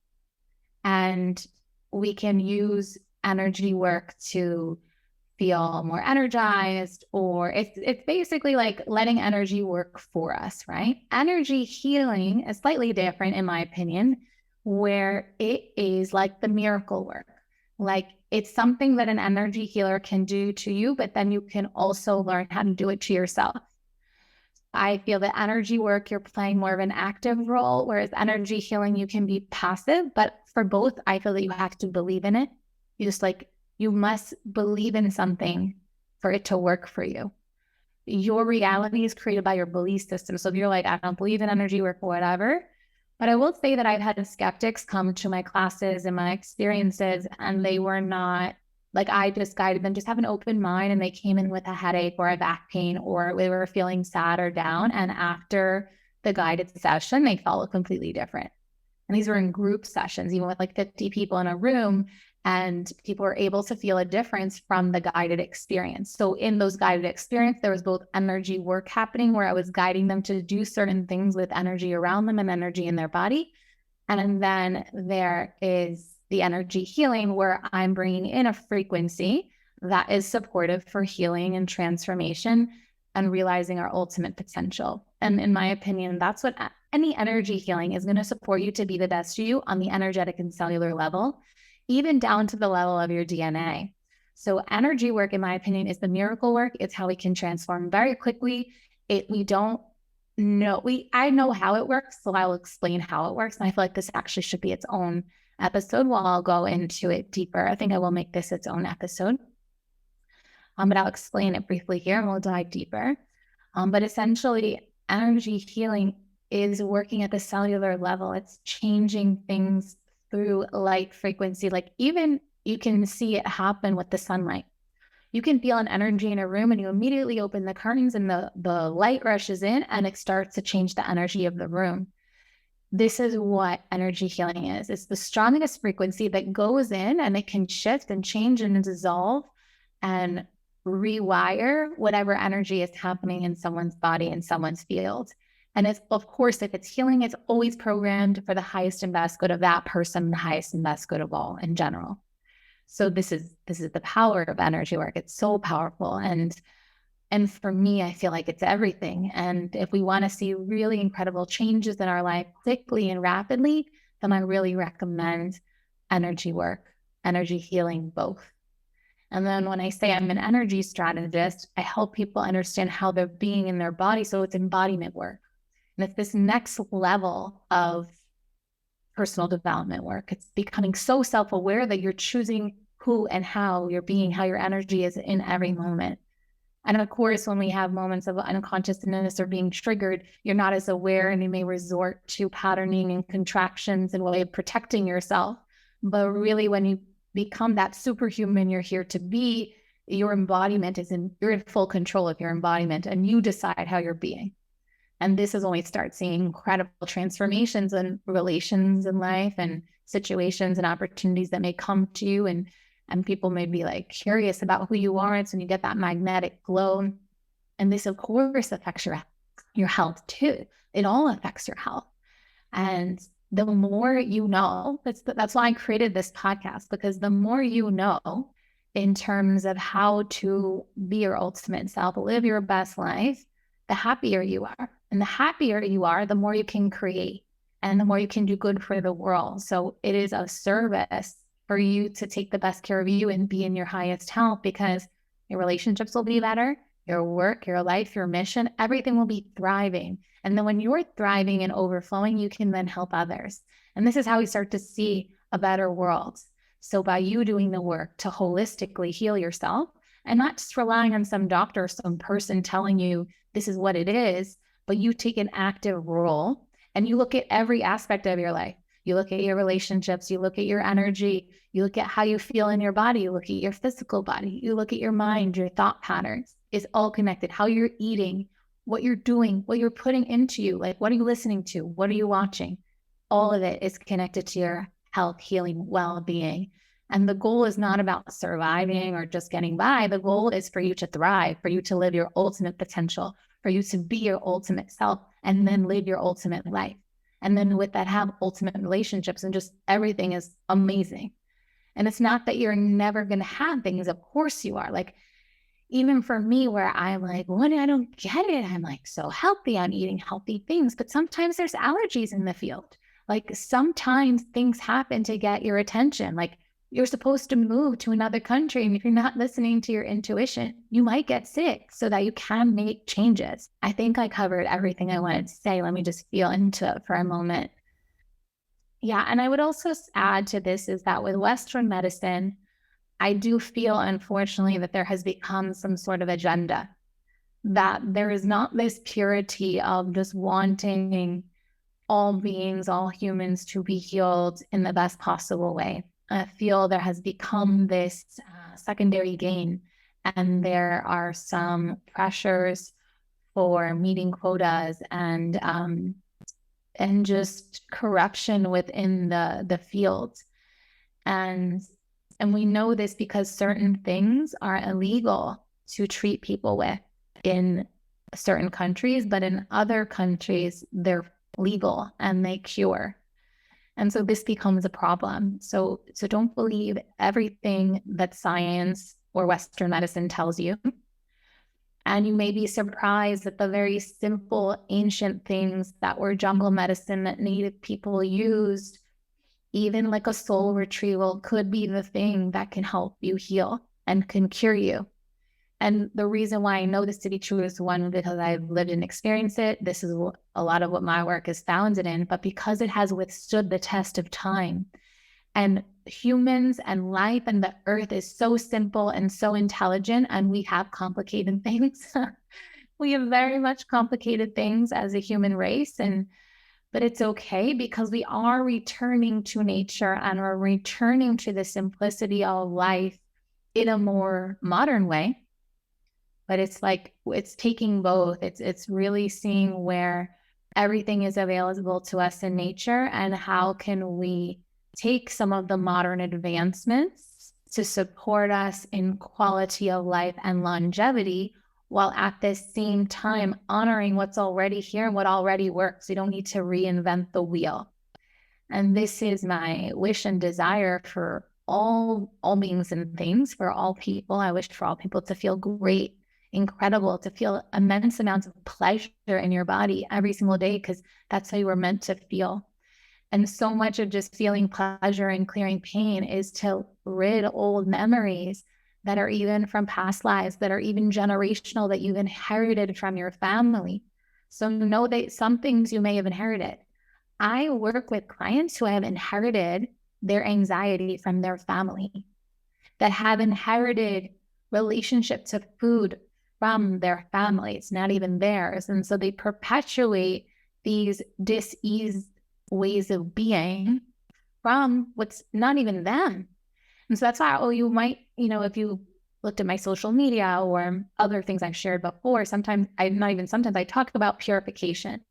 Speaker 1: And we can use energy work to feel more energized, or it's basically like letting energy work for us, right? Energy healing is slightly different, in my opinion, where it is like the miracle work. Like it's something that an energy healer can do to you, but then you can also learn how to do it to yourself. I feel that energy work, you're playing more of an active role, whereas energy healing, you can be passive. But for both, I feel that you have to believe in it. You must believe in something for it to work for you. Your reality is created by your belief system. So if you're like, I don't believe in energy work or whatever, but I will say that I've had skeptics come to my classes and my experiences, and they were not like, I just guided them, just have an open mind. And they came in with a headache or a back pain, or they were feeling sad or down. And after the guided session, they felt completely different. And these were in group sessions, even with like 50 people in a room, and people were able to feel a difference from the guided experience. So in those guided experience, there was both energy work happening where I was guiding them to do certain things with energy around them and energy in their body. And then there is the energy healing where I'm bringing in a frequency that is supportive for healing and transformation and realizing our ultimate potential. And in my opinion, that's what any energy healing is going to support you to be the best you on the energetic and cellular level, even down to the level of your DNA. So energy work, in my opinion, is the miracle work. It's how we can transform very quickly. I know how it works, so I'll explain how it works. And I feel like this actually should be its own episode. While I'll go into it deeper, I think I will make this its own episode. But I'll explain it briefly here and we'll dive deeper. But essentially, energy healing is working at the cellular level. It's changing things through light frequency. Like even you can see it happen with the sunlight. You can feel an energy in a room and you immediately open the curtains and the light rushes in and it starts to change the energy of the room. This is what energy healing is. It's the strongest frequency that goes in and it can shift and change and dissolve and rewire whatever energy is happening in someone's body, in someone's field. And it's, of course, if it's healing, it's always programmed for the highest and best good of that person, the highest and best good of all in general. So this is the power of energy work. It's so powerful. And for me, I feel like it's everything. And if we want to see really incredible changes in our life quickly and rapidly, then I really recommend energy work, energy healing, both. And then when I say I'm an energy strategist, I help people understand how they're being in their body. So it's embodiment work. And it's this next level of personal development work. It's becoming so self-aware that you're choosing who and how you're being, how your energy is in every moment. And of course, when we have moments of unconsciousness or being triggered, you're not as aware and you may resort to patterning and contractions and way of protecting yourself. But really, when you become that superhuman you're here to be, your embodiment you're in full control of your embodiment and you decide how you're being. And this is when we start seeing incredible transformations in relations in life and situations and opportunities that may come to you. And people may be like curious about who you are. And so you get that magnetic glow. And this, of course, affects your health too. It all affects your health. And the more you know, that's why I created this podcast, because the more you know in terms of how to be your ultimate self, live your best life, the happier you are. And the happier you are, the more you can create and the more you can do good for the world. So it is a service for you to take the best care of you and be in your highest health, because your relationships will be better, your work, your life, your mission, everything will be thriving. And then when you're thriving and overflowing, you can then help others. And this is how we start to see a better world. So by you doing the work to holistically heal yourself and not just relying on some doctor or some person telling you this is what it is, but you take an active role and you look at every aspect of your life. You look at your relationships, you look at your energy, you look at how you feel in your body, you look at your physical body, you look at your mind, your thought patterns. It's all connected. How you're eating, what you're doing, what you're putting into you, like what are you listening to? What are you watching? All of it is connected to your health, healing, well-being. And the goal is not about surviving or just getting by. The goal is for you to thrive, for you to live your ultimate potential, for you to be your ultimate self and then live your ultimate life. And then with that, have ultimate relationships, and just everything is amazing. And it's not that you're never going to have things. Of course you are. Like, even for me, where I'm like, what? I don't get it. I'm like so healthy. I'm eating healthy things. But sometimes there's allergies in the field. Like sometimes things happen to get your attention. Like you're supposed to move to another country. And if you're not listening to your intuition, you might get sick, so that you can make changes. I think I covered everything I wanted to say. Let me just feel into it for a moment. Yeah. And I would also add to this is that with Western medicine, I do feel, unfortunately, that there has become some sort of agenda, that there is not this purity of just wanting all beings, all humans to be healed in the best possible way. I feel there has become this secondary gain, and there are some pressures for meeting quotas and just corruption within the field. And we know this because certain things are illegal to treat people with in certain countries, but in other countries, they're legal and they cure. And so this becomes a problem. So don't believe everything that science or Western medicine tells you. And you may be surprised at the very simple ancient things that were jungle medicine that native people used. Even like a soul retrieval could be the thing that can help you heal and can cure you. And the reason why I know this to be true is, one, because I've lived and experienced it. This is a lot of what my work is founded in, but because it has withstood the test of time. And humans and life and the earth is so simple and so intelligent, and we have complicated things. We have very much complicated things as a human race, but it's okay, because we are returning to nature and we're returning to the simplicity of life in a more modern way. But it's like, it's taking both. It's really seeing where everything is available to us in nature, and how can we take some of the modern advancements to support us in quality of life and longevity, while at the same time honoring what's already here and what already works. We don't need to reinvent the wheel. And this is my wish and desire for all beings and things, for all people. I wish for all people to feel great, incredible, to feel immense amounts of pleasure in your body every single day, because that's how you were meant to feel. And so much of just feeling pleasure and clearing pain is to rid old memories that are even from past lives, that are even generational, that you've inherited from your family. So know that some things you may have inherited. I work with clients who have inherited their anxiety from their family, that have inherited relationship to food from their families, not even theirs. And so they perpetuate these dis-ease ways of being from what's not even them. And so that's why, you might, if you looked at my social media or other things I've shared before, sometimes I talk about purification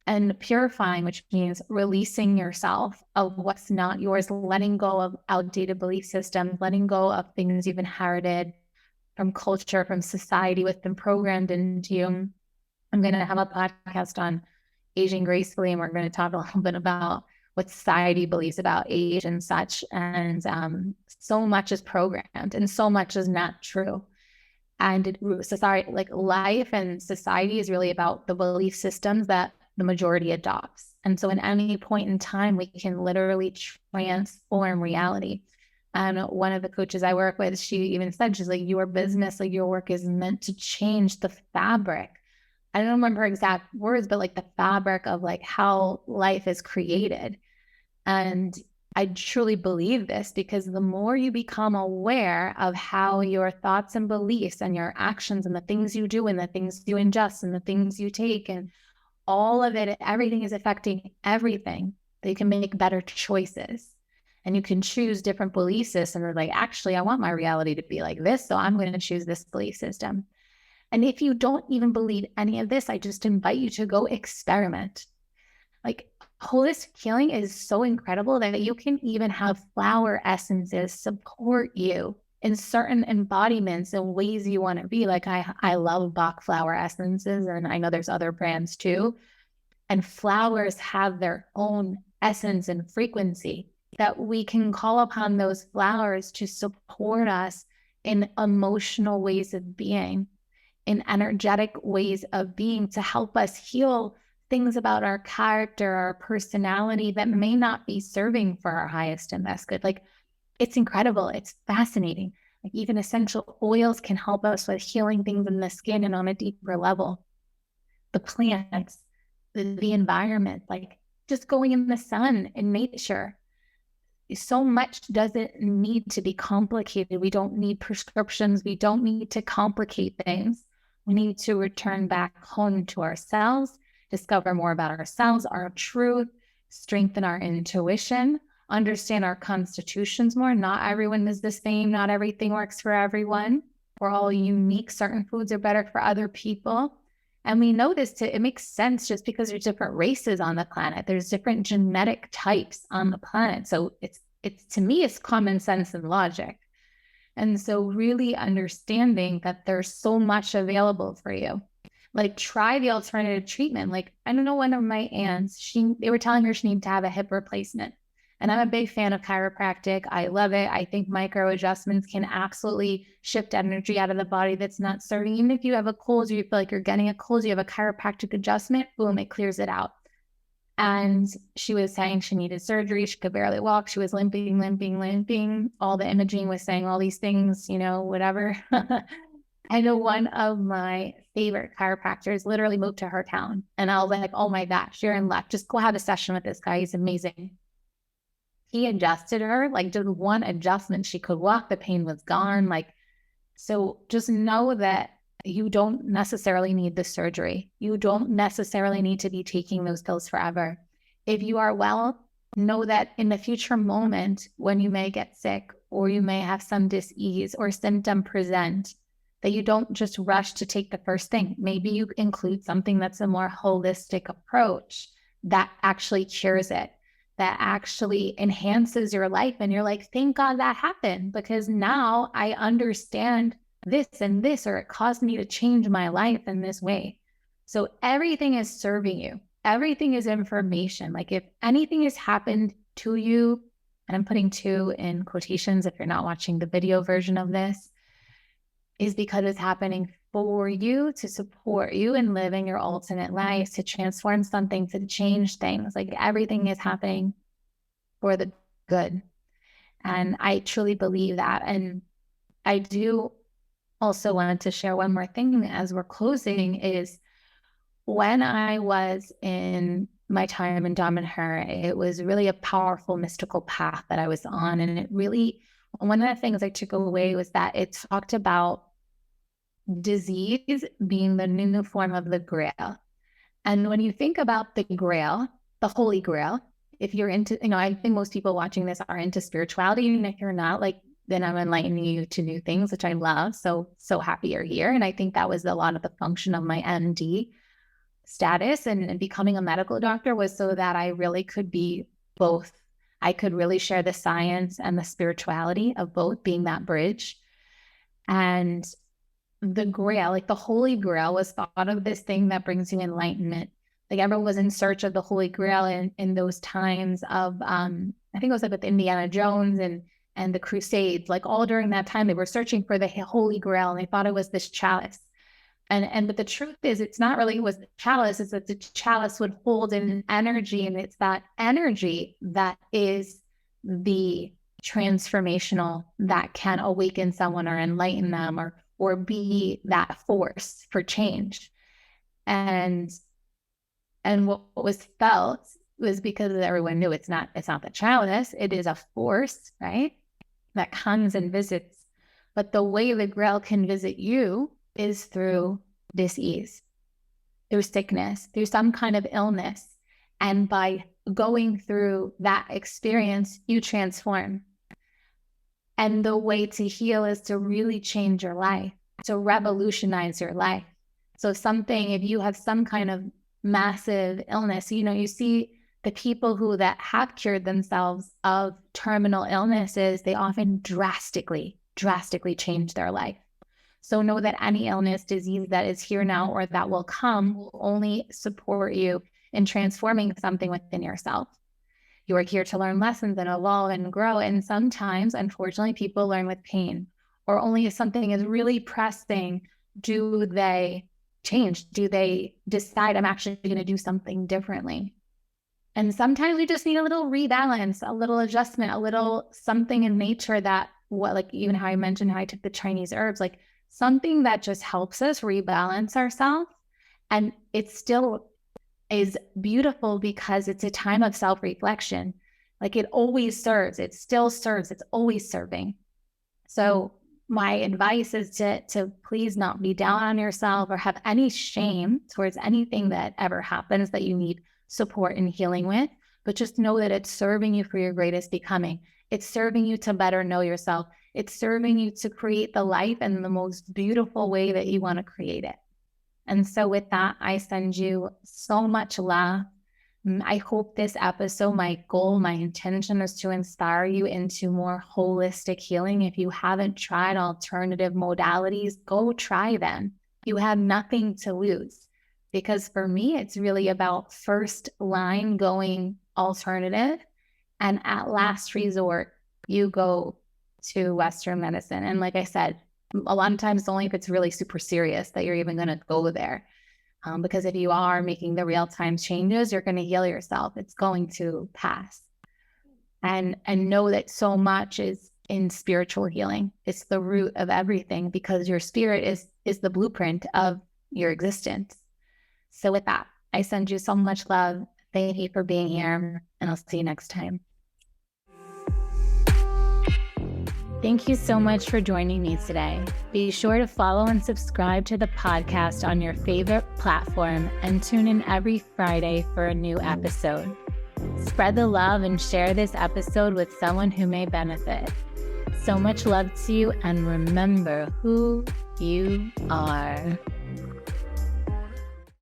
Speaker 1: and purifying, which means releasing yourself of what's not yours, letting go of outdated belief systems, letting go of things you've inherited from culture, from society, what's been programmed into you. I'm going to have a podcast on aging gracefully, and we're going to talk a little bit about what society believes about age and such. And so much is programmed and so much is not true. And society, like life and society, is really about the belief systems that the majority adopts. And so at any point in time, we can literally transform reality. And one of the coaches I work with, she even said, she's like, your business, like your work is meant to change the fabric. I don't remember her exact words, but like the fabric of like how life is created. And I truly believe this, because the more you become aware of how your thoughts and beliefs and your actions and the things you do and the things you ingest and the things you take and all of it, everything is affecting everything, that you can make better choices. And you can choose different belief systems. Or like, actually, I want my reality to be like this, so I'm going to choose this belief system. And if you don't even believe any of this, I just invite you to go experiment. Like, holistic healing is so incredible that you can even have flower essences support you in certain embodiments and ways you want to be. Like I love Bach flower essences, and I know there's other brands too. And flowers have their own essence and frequency, that we can call upon those flowers to support us in emotional ways of being, in energetic ways of being, to help us heal things about our character, our personality that may not be serving for our highest and best good. Like, it's incredible. It's fascinating. Like, even essential oils can help us with healing things in the skin and on a deeper level. The plants, the environment, like just going in the sun and nature. So much doesn't need to be complicated. We don't need prescriptions. We don't need to complicate things. We need to return back home to ourselves, discover more about ourselves, our truth, strengthen our intuition, understand our constitutions more. Not everyone is the same. Not everything works for everyone. We're all unique. Certain foods are better for other people. And we know this, it makes sense just because there's different races on the planet. There's different genetic types on the planet. So it's to me, it's common sense and logic. And so really understanding that there's so much available for you. Like, try the alternative treatment. Like, I don't know, one of my aunts, they were telling her she needed to have a hip replacement. And I'm a big fan of chiropractic. I love it. I think micro adjustments can absolutely shift energy out of the body that's not serving. Even if you have a cold, or you feel like you're getting a cold, you have a chiropractic adjustment, boom, it clears it out. And she was saying she needed surgery. She could barely walk. She was limping. All the imaging was saying all these things, whatever. I know one of my favorite chiropractors literally moved to her town. And I was like, oh my gosh, you're in luck. Just go have a session with this guy. He's amazing. He adjusted her, like just one adjustment, she could walk, the pain was gone. Like, so just know that you don't necessarily need the surgery. You don't necessarily need to be taking those pills forever. If you are well, know that in the future moment when you may get sick or you may have some dis-ease or symptom present, that you don't just rush to take the first thing. Maybe you include something that's a more holistic approach that actually cures it, that actually enhances your life. And you're like, thank God that happened, because now I understand this and this, or it caused me to change my life in this way. So everything is serving you. Everything is information. Like, if anything has happened to you, and I'm putting "to" in quotations if you're not watching the video version of this, is because it's happening for you, to support you in living your ultimate life, to transform something, to change things. Like, everything is happening for the good. And I truly believe that. And I do also want to share one more thing as we're closing is when I was in my time in Dominator, it was really a powerful mystical path that I was on. And it really, one of the things I took away was that it talked about disease being the new form of the Grail. And when you think about the Grail, the Holy Grail, if you're into, I think most people watching this are into spirituality. And if you're not, like, then I'm enlightening you to new things, which I love. So happy you're here. And I think that was a lot of the function of my MD status and becoming a medical doctor, was so that I really could be both. I could really share the science and the spirituality of both, being that bridge. And the Grail, like the Holy Grail, was thought of this thing that brings you enlightenment. Like everyone was in search of the Holy Grail in those times of, I think it was like with Indiana Jones and the Crusades, like all during that time, they were searching for the Holy Grail and they thought it was this chalice. But the truth is, it's not really was the chalice, it's that the chalice would hold an energy, and it's that energy that is the transformational that can awaken someone or enlighten them or be that force for change. And what was felt was because everyone knew it's not the chalice, it is a force, right? That comes and visits. But the way the Grail can visit you is through disease, through sickness, through some kind of illness. And by going through that experience, you transform. And the way to heal is to really change your life, to revolutionize your life. So if you have some kind of massive illness, you see the people that have cured themselves of terminal illnesses, they often drastically change their life. So know that any illness, disease that is here now or that will come will only support you in transforming something within yourself. You are here to learn lessons and evolve and grow. And sometimes, unfortunately, people learn with pain, or only if something is really pressing, do they change? Do they decide I'm actually going to do something differently? And sometimes we just need a little rebalance, a little adjustment, a little something in nature that, like even how I mentioned how I took the Chinese herbs, like something that just helps us rebalance ourselves. And it still is beautiful because it's a time of self-reflection. Like it always serves, it still serves, it's always serving. So my advice is to please not be down on yourself or have any shame towards anything that ever happens that you need support and healing with, but just know that it's serving you for your greatest becoming. It's serving you to better know yourself. It's serving you to create the life in the most beautiful way that you want to create it. And so with that, I send you so much love. I hope this episode, my goal, my intention is to inspire you into more holistic healing. If you haven't tried alternative modalities, go try them. You have nothing to lose. Because for me, it's really about first line going alternative. And at last resort, you go to Western medicine. And like I said, a lot of times only if it's really super serious that you're even going to go there. Because if you are making the real-time changes, you're going to heal yourself. It's going to pass. And know that so much is in spiritual healing. It's the root of everything because your spirit is the blueprint of your existence. So with that, I send you so much love. Thank you for being here, and I'll see you next time. Thank you so much for joining me today. Be sure to follow and subscribe to the podcast on your favorite platform and tune in every Friday for a new episode. Spread the love and share this episode with someone who may benefit. So much love to you, and remember who you are.